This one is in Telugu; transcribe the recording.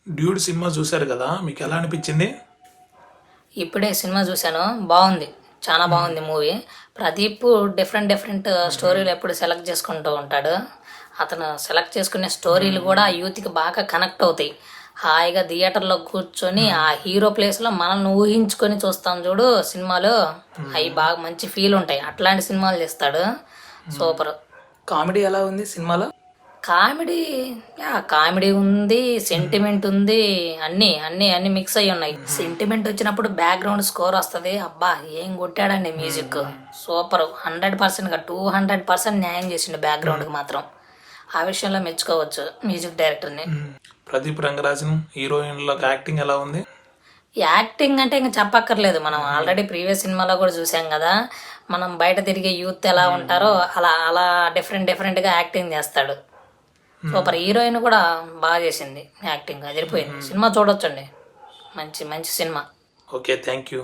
డ్యూడ్ సినిమా చూశారు కదా, మీకు ఎలా అనిపించింది? ఇప్పుడే సినిమా చూశాను, బాగుంది, చాలా బాగుంది మూవీ. ప్రదీప్ డిఫరెంట్ డిఫరెంట్ స్టోరీలు ఎప్పుడు సెలెక్ట్ చేసుకుంటూ ఉంటాడు. అతను సెలెక్ట్ చేసుకునే స్టోరీలు కూడా యూత్కి బాగా కనెక్ట్ అవుతాయి. హాయిగా థియేటర్లో కూర్చొని ఆ హీరో ప్లేస్లో మనల్ని ఊహించుకొని చూస్తాం చూడు సినిమాలు, అవి బాగా మంచి ఫీల్ ఉంటాయి. అట్లాంటి సినిమాలు తీస్తాడు, సూపర్. కామెడీ ఎలా ఉంది సినిమాలో? కామెడీ, కామెడీ ఉంది, సెంటిమెంట్ ఉంది, అన్నీ అన్నీ అన్నీ మిక్స్ అయ్యి ఉన్నాయి. సెంటిమెంట్ వచ్చినప్పుడు బ్యాక్గ్రౌండ్ స్కోర్ వస్తుంది, అబ్బా ఏం కొట్టాడండి మ్యూజిక్, సూపర్. 100%గా 200% న్యాయం చేసిండు బ్యాక్గ్రౌండ్కి మాత్రం. ఆ విషయంలో మెచ్చుకోవచ్చు మ్యూజిక్ డైరెక్టర్ని. ప్రదీప్ రంగరాజన్ హీరోయిన్లో యాక్టింగ్ ఎలా ఉంది? యాక్టింగ్ అంటే ఇంకా చెప్పక్కర్లేదు, మనం ఆల్రెడీ ప్రీవియస్ సినిమాలో కూడా చూసాం కదా. మనం బయట తిరిగే యూత్ ఎలా ఉంటారో అలా అలా డిఫరెంట్గా యాక్టింగ్ చేస్తాడు. సూపర్. హీరోయిన్ కూడా బాగా చేసింది, యాక్టింగ్ అదిరిపోయింది. సినిమా చూడొచ్చండి, మంచి మంచి సినిమా. Okay, thank you.